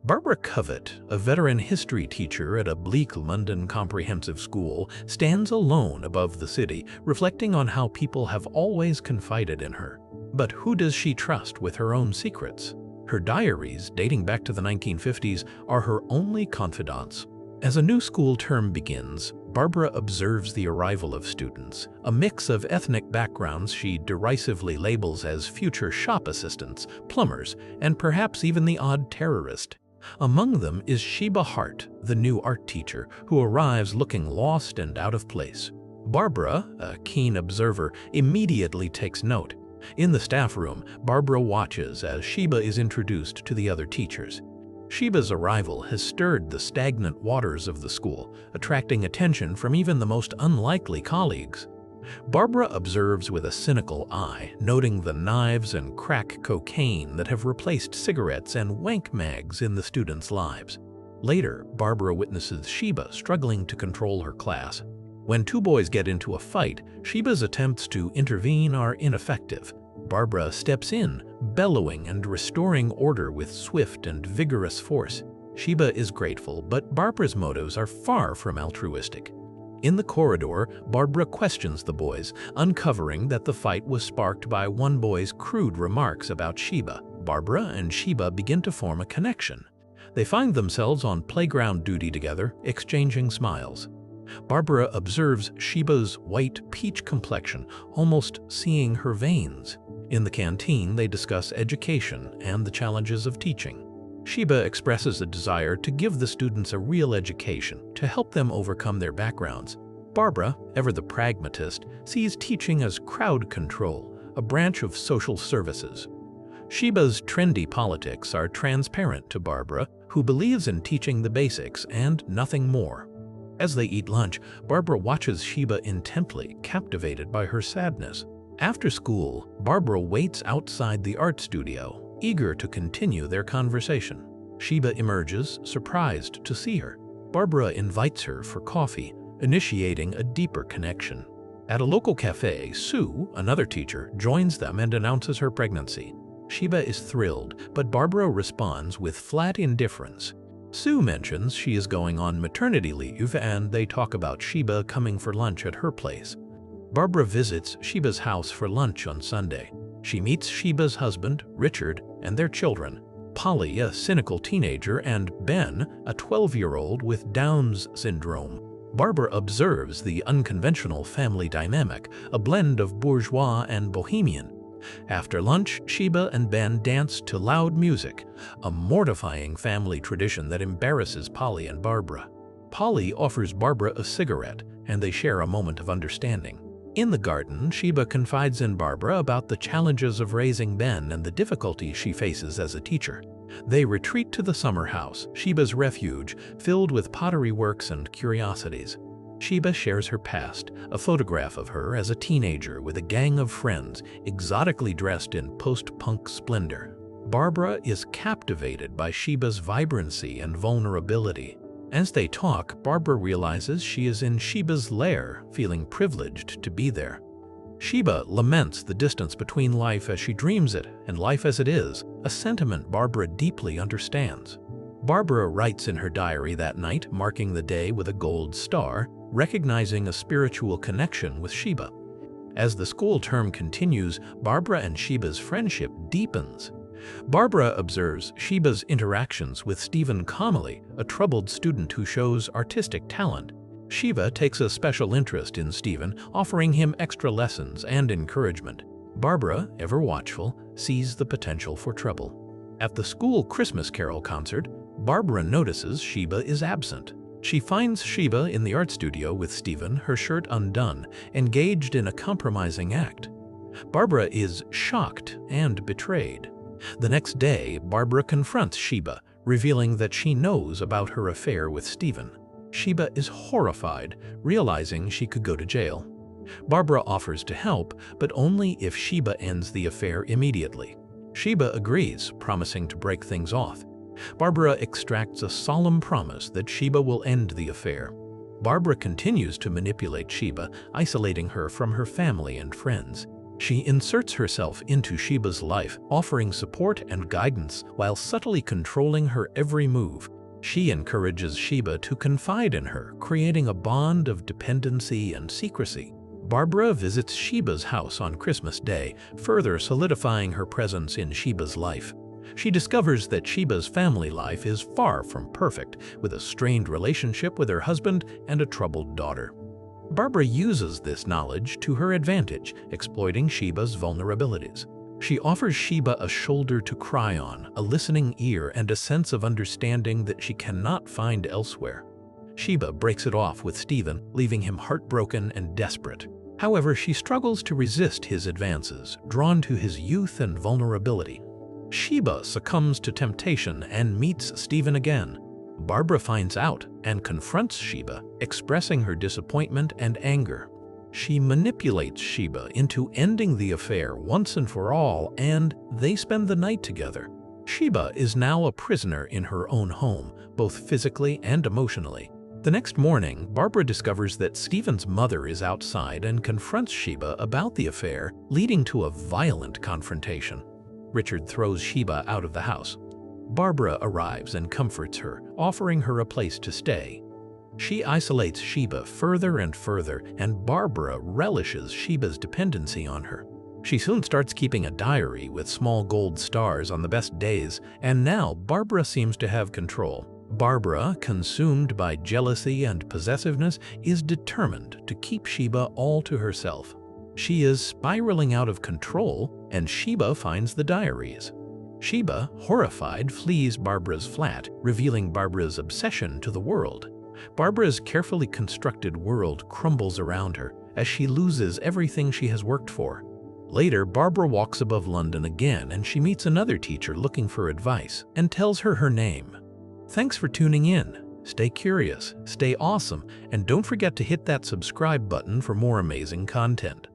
Barbara Covett, a veteran history teacher at a bleak London comprehensive school, stands alone above the city, reflecting on how people have always confided in her. But who does she trust with her own secrets? Her diaries, dating back to the 1950s, are her only confidants. As a new school term begins, Barbara observes the arrival of students, a mix of ethnic backgrounds she derisively labels as future shop assistants, plumbers, and perhaps even the odd terrorist. Among them is Sheba Hart, the new art teacher, who arrives looking lost and out of place. Barbara, a keen observer, immediately takes note. In the staff room, Barbara watches as Sheba is introduced to the other teachers. Sheba's arrival has stirred the stagnant waters of the school, attracting attention from even the most unlikely colleagues. Barbara observes with a cynical eye, noting the knives and crack cocaine that have replaced cigarettes and wank mags in the students' lives. Later, Barbara witnesses Sheba struggling to control her class. When two boys get into a fight, Sheba's attempts to intervene are ineffective. Barbara steps in, bellowing and restoring order with swift and vigorous force. Sheba is grateful, but Barbara's motives are far from altruistic. In the corridor, Barbara questions the boys, uncovering that the fight was sparked by one boy's crude remarks about Sheba. Barbara and Sheba begin to form a connection. They find themselves on playground duty together, exchanging smiles. Barbara observes Sheba's white peach complexion, almost seeing her veins. In the canteen, they discuss education and the challenges of teaching. Sheba expresses a desire to give the students a real education to help them overcome their backgrounds. Barbara, ever the pragmatist, sees teaching as crowd control, a branch of social services. Sheba's trendy politics are transparent to Barbara, who believes in teaching the basics and nothing more. As they eat lunch, Barbara watches Sheba intently, captivated by her sadness. After school, Barbara waits outside the art studio, eager to continue their conversation. Sheba emerges, surprised to see her. Barbara invites her for coffee, initiating a deeper connection. At a local cafe, Sue, another teacher, joins them and announces her pregnancy. Sheba is thrilled, but Barbara responds with flat indifference. Sue mentions she is going on maternity leave, and they talk about Sheba coming for lunch at her place. Barbara visits Sheba's house for lunch on Sunday. She meets Sheba's husband, Richard, and their children, Polly, a cynical teenager, and Ben, a 12-year-old with Down's syndrome. Barbara observes the unconventional family dynamic, a blend of bourgeois and bohemian. After lunch, Sheba and Ben dance to loud music, a mortifying family tradition that embarrasses Polly and Barbara. Polly offers Barbara a cigarette, and they share a moment of understanding. In the garden, Sheba confides in Barbara about the challenges of raising Ben and the difficulties she faces as a teacher. They retreat to the summer house, Sheba's refuge, filled with pottery works and curiosities. Sheba shares her past, a photograph of her as a teenager with a gang of friends, exotically dressed in post-punk splendor. Barbara is captivated by Sheba's vibrancy and vulnerability. As they talk, Barbara realizes she is in Sheba's lair, feeling privileged to be there. Sheba laments the distance between life as she dreams it and life as it is, a sentiment Barbara deeply understands. Barbara writes in her diary that night, marking the day with a gold star, recognizing a spiritual connection with Sheba. As the school term continues, Barbara and Sheba's friendship deepens. Barbara observes Sheba's interactions with Stephen Connolly, a troubled student who shows artistic talent. Sheba takes a special interest in Stephen, offering him extra lessons and encouragement. Barbara, ever watchful, sees the potential for trouble. At the school Christmas Carol concert, Barbara notices Sheba is absent. She finds Sheba in the art studio with Stephen, her shirt undone, engaged in a compromising act. Barbara is shocked and betrayed. The next day, Barbara confronts Sheba, revealing that she knows about her affair with Stephen. Sheba is horrified, realizing she could go to jail. Barbara offers to help, but only if Sheba ends the affair immediately. Sheba agrees, promising to break things off. Barbara extracts a solemn promise that Sheba will end the affair. Barbara continues to manipulate Sheba, isolating her from her family and friends. She inserts herself into Sheba's life, offering support and guidance while subtly controlling her every move. She encourages Sheba to confide in her, creating a bond of dependency and secrecy. Barbara visits Sheba's house on Christmas Day, further solidifying her presence in Sheba's life. She discovers that Sheba's family life is far from perfect, with a strained relationship with her husband and a troubled daughter. Barbara uses this knowledge to her advantage, exploiting Sheba's vulnerabilities. She offers Sheba a shoulder to cry on, a listening ear, and a sense of understanding that she cannot find elsewhere. Sheba breaks it off with Stephen, leaving him heartbroken and desperate. However, she struggles to resist his advances, drawn to his youth and vulnerability. Sheba succumbs to temptation and meets Stephen again. Barbara finds out and confronts Sheba, expressing her disappointment and anger. She manipulates Sheba into ending the affair once and for all, and they spend the night together. Sheba is now a prisoner in her own home, both physically and emotionally. The next morning, Barbara discovers that Stephen's mother is outside and confronts Sheba about the affair, leading to a violent confrontation. Richard throws Sheba out of the house. Barbara arrives and comforts her, offering her a place to stay. She isolates Sheba further and further, and Barbara relishes Sheba's dependency on her. She soon starts keeping a diary with small gold stars on the best days, and now Barbara seems to have control. Barbara, consumed by jealousy and possessiveness, is determined to keep Sheba all to herself. She is spiraling out of control, and Sheba finds the diaries. Sheba, horrified, flees Barbara's flat, revealing Barbara's obsession to the world. Barbara's carefully constructed world crumbles around her as she loses everything she has worked for. Later, Barbara walks above London again, and she meets another teacher looking for advice and tells her her name. Thanks for tuning in. Stay curious, stay awesome, and don't forget to hit that subscribe button for more amazing content.